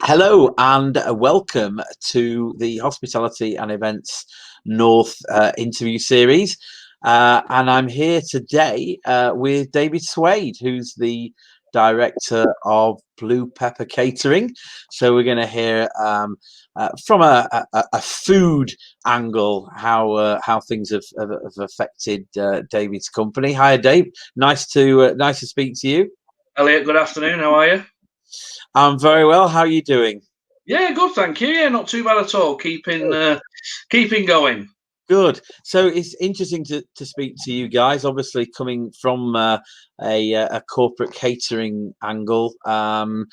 Hello and welcome to the Hospitality and Events North interview series. And I'm here today with David Swade, who's the director of Blue Pepper Catering. So we're going to hear from a food angle how things have affected David's company. Hi, Dave. Nice to speak to you. Elliot, good afternoon. How are you? I'm very well. How are you doing? Yeah, good, thank you. Yeah, not too bad at all. Keeping going. Good. So it's interesting to speak to you guys. Obviously, coming from a corporate catering angle, how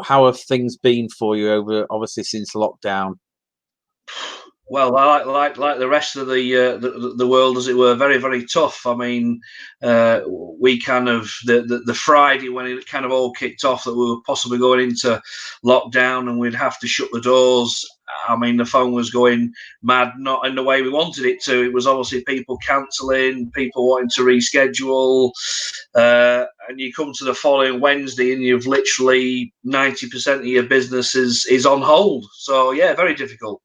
have things been for you over obviously since lockdown? Well, I like the rest of the world, as it were, very very tough. I mean, we kind of the Friday when it kind of all kicked off that we were possibly going into lockdown and we'd have to shut the doors. I mean, the phone was going mad, not in the way we wanted it to. It was obviously people cancelling, people wanting to reschedule, and you come to the following Wednesday and you've literally 90% of your business is on hold. So yeah, very difficult.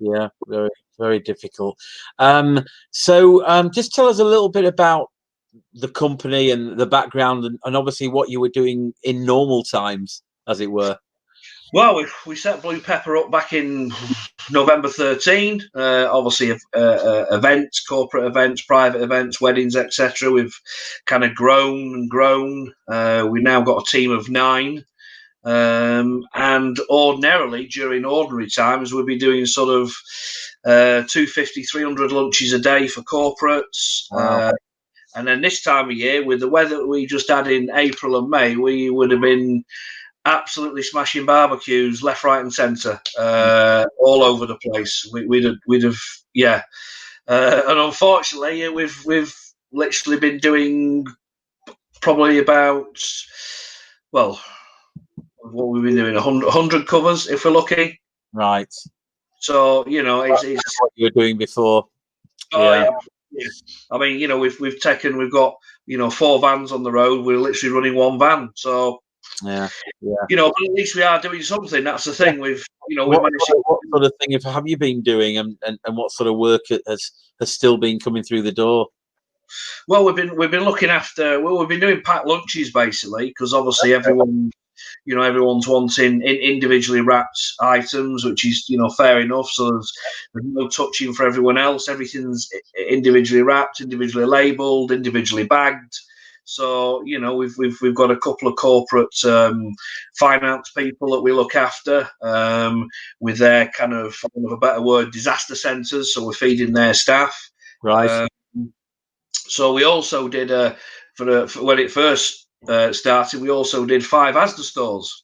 Yeah, very very difficult. So just tell us a little bit about the company and the background, and obviously what you were doing in normal times, as it were. Well, we set Blue Pepper up back in November 13. Obviously, events, corporate events, private events, weddings, etc. We've kind of grown and grown. We've now got a team of 9. And ordinarily, during ordinary times, we'd be doing sort of 250, 300 lunches a day for corporates. Wow. And then this time of year, with the weather that we just had in April and May, we would have been absolutely smashing barbecues left, right, and centre, all over the place. We'd have, yeah. And unfortunately, we've literally been doing probably about, well, what we've been doing 100 covers if we're lucky. Right. So it's What you were doing before. oh Yeah. yeah. I mean, we've got 4 vans on the road. We're literally running 1 van. So Yeah. Yeah. but at least we are doing something. That's the thing. We've What managed sort to. of, what sort of thing have you been doing, and what sort of work has still been coming through the door? Well, we've been looking after. Well, we've been doing packed lunches basically, because obviously everyone's wanting individually wrapped items, which is fair enough. So there's no touching for everyone else. Everything's individually wrapped, individually labelled, individually bagged. So we've got a couple of corporate finance people that we look after, with their kind of, for want of a better word, disaster centres. So we're feeding their staff. Right. So we also did for when it first started, we also did 5 Asda stores.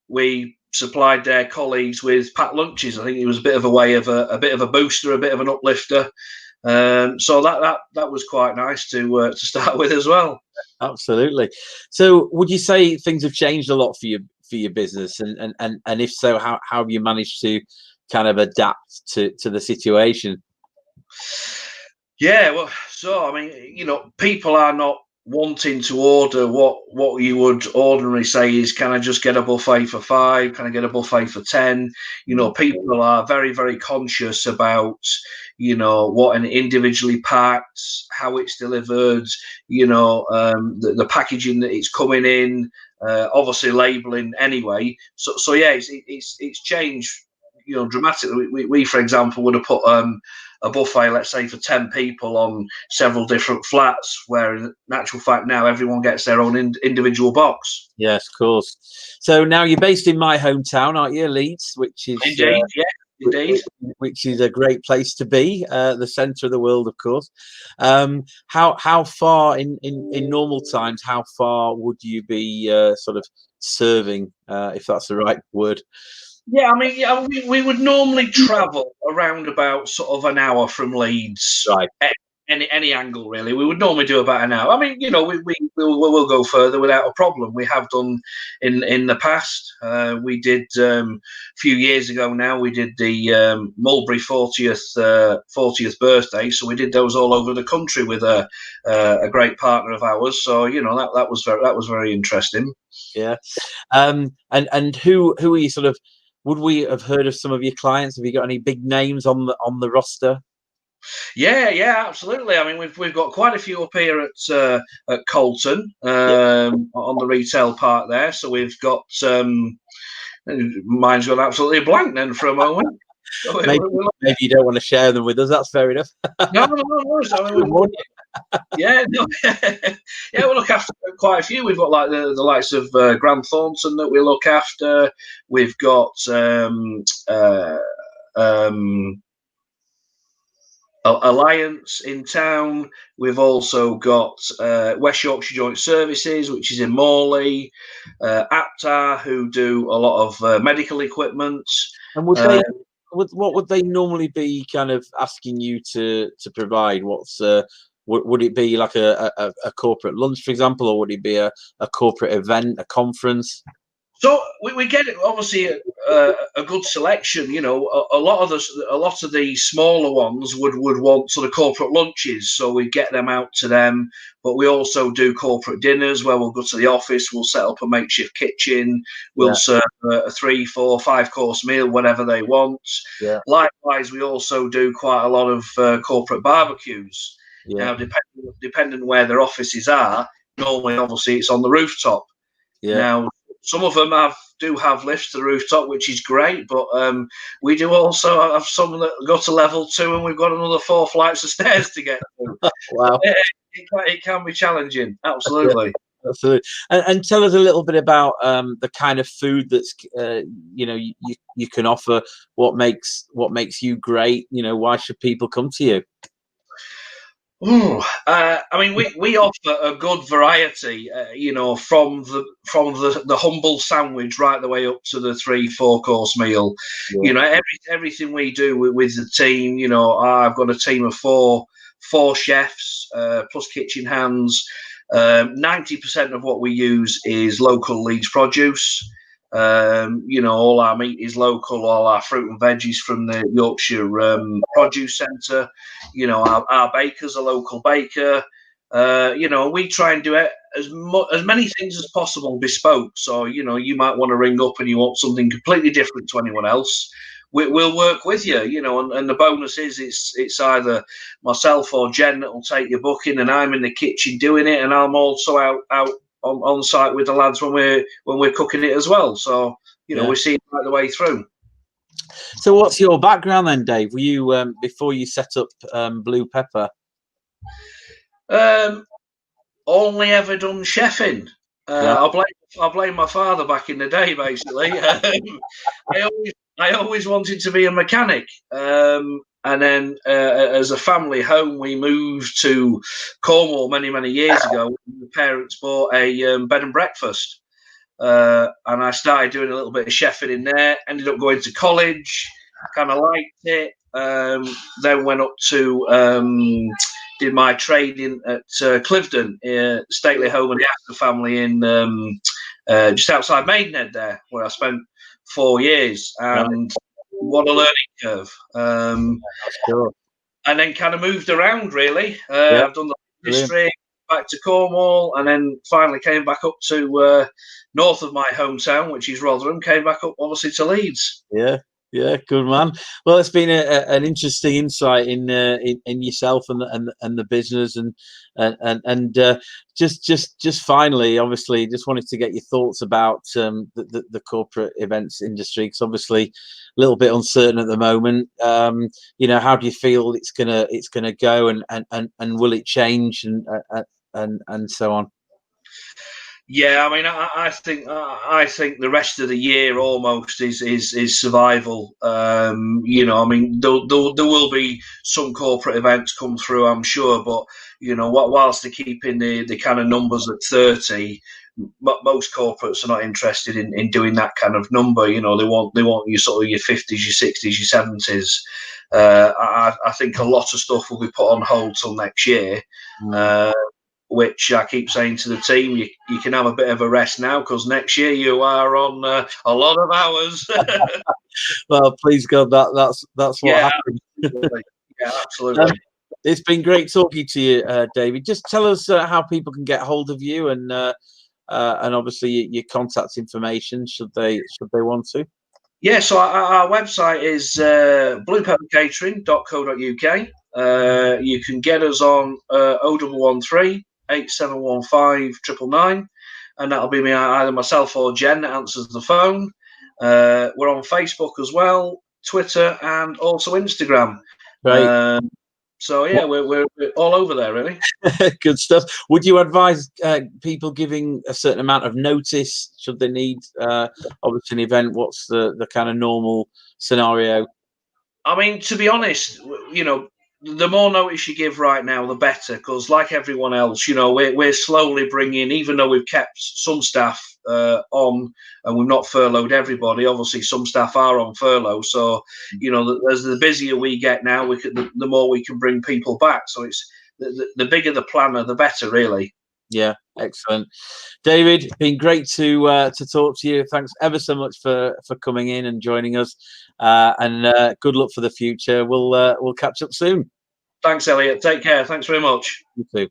We supplied their colleagues with packed lunches. I think it was a bit of a way of a bit of a booster, a bit of an uplifter. So that was quite nice to start with as well. Absolutely. So, would you say things have changed a lot for your business, and if so, how have you managed to kind of adapt to the situation? Yeah, well, so I mean, people are not wanting to order what you would ordinarily say is, can I just get a buffet for 5? Can I get a buffet for 10? People are very, very conscious about, what an individually packed, how it's delivered, the packaging that it's coming in, obviously labeling anyway. So yeah, it's changed, dramatically. We for example would have put a buffet, let's say, for 10 people on several different flats, where in actual fact now everyone gets their own individual box. Yes, of course. So now you're based in my hometown, aren't you, Leeds, which is Indeed, yeah, indeed. which is a great place to be, the centre of the world, of course. How far in normal times? How far would you be sort of serving, if that's the right word? Yeah, I mean, we would normally travel around about sort of an hour from Leeds. Right. any angle really. We would normally do about an hour. I mean, we'll go further without a problem. We have done in the past. We did a few years ago now. We did the Mulberry 40th birthday. So we did those all over the country with a great partner of ours. So that was very interesting. Yeah. And who are you sort of? Would we have heard of some of your clients? Have you got any big names on the roster? Yeah, absolutely. I mean, we've got quite a few up here at Colton on the retail part there. So we've got mine's gone absolutely blank then for a moment. So Maybe you don't want to share them with us. That's fair enough. no. So I mean, yeah, no, yeah, we look after quite a few. We've got like the likes of Grant Thornton that we look after. We've got Alliance in town. We've also got West Yorkshire Joint Services, which is in Morley, Aptar, who do a lot of medical equipment. And what would they normally be kind of asking you to provide? Would it be like a corporate lunch, for example, or would it be a corporate event, a conference? So we get it obviously a good selection. A lot of the smaller ones would want sort of corporate lunches, so we get them out to them. But we also do corporate dinners where we'll go to the office, we'll set up a makeshift kitchen, we'll serve a 3, 4, 5 course meal, whatever they want. Yeah. Likewise, we also do quite a lot of corporate barbecues. Yeah. Now, depending where their offices are, normally obviously it's on the rooftop. Yeah. Now, some of them do have lifts to the rooftop, which is great, but we do also have some that go to level 2, and we've got another 4 flights of stairs to get to. Wow. It can be challenging, absolutely. Yeah, absolutely. And tell us a little bit about the kind of food that's you can offer. What makes you great? Why should people come to you? I mean, we offer a good variety, from the humble sandwich right the way up to the 3, 4 course meal. Yeah. Everything we do with the team. I've got a team of four chefs plus kitchen hands. 90% of what we use is local Leeds produce. All our meat is local, all our fruit and veggies from the Yorkshire Produce Centre. Our baker's a local baker. We try and do it as many things as possible bespoke. So, you might want to ring up and you want something completely different to anyone else. We'll work with you, and the bonus is it's either myself or Jen that will take your booking, and I'm in the kitchen doing it, and I'm also out on site with the lads when we're cooking it as well. So we see it right the way through. So what's your background then, Dave? Were you before you set up Blue Pepper? Only ever done chefing. I'll blame my father back in the day. Basically, I always wanted to be a mechanic. And then, as a family home, we moved to Cornwall many years ago. My parents bought a bed and breakfast, and I started doing a little bit of chefing in there. Ended up going to college, kind of liked it. Then went up to did my training at Cliveden, stately home of the Astor family in just outside Maidenhead there, where I spent 4 years, and what a learning curve. Sure. And then kind of moved around really. I've done the district, back to Cornwall, and then finally came back up to north of my hometown, which is Rotherham. Came back up obviously to Leeds. Yeah, good man. Well, it's been an interesting insight in yourself and the business, and just finally, obviously, just wanted to get your thoughts about the corporate events industry, because obviously a little bit uncertain at the moment. How do you feel it's gonna go, and will it change, and so on? Yeah, I mean, I think the rest of the year almost is survival. I mean, there will be some corporate events come through, I'm sure, but whilst they're keeping the kind of numbers at 30, most corporates are not interested in doing that kind of number. You know, they want your sort of your 50s, your 60s, your 70s. I think a lot of stuff will be put on hold till next year. Which I keep saying to the team, you can have a bit of a rest now, because next year you are on a lot of hours. Well, please God, that's what Yeah, happened. absolutely. Yeah, absolutely. It's been great talking to you, David. Just tell us how people can get hold of you, and obviously your contact information should they want to. Yeah, so our website is bluepeppercatering.co.uk. You can get us on 0113 8715 999, and that'll be me, either myself or Jen that answers the phone. We're on Facebook as well, Twitter, and also Instagram. Right. So yeah, we're all over there, really. Good stuff. Would you advise people giving a certain amount of notice should they need obviously an event? What's the kind of normal scenario? I mean, to be honest, you know, the more notice you give right now, the better. Because, like everyone else, you know, we're slowly bringing, even though we've kept some staff on and we've not furloughed everybody. Obviously, some staff are on furlough. So, you know, as the busier we get now, the more we can bring people back. So it's the bigger the planner, the better, really. Yeah, excellent. David, been great to talk to you. Thanks ever so much for coming in and joining us, and good luck for the future. We'll catch up soon. Thanks, Elliot. Take care. Thanks very much. You too.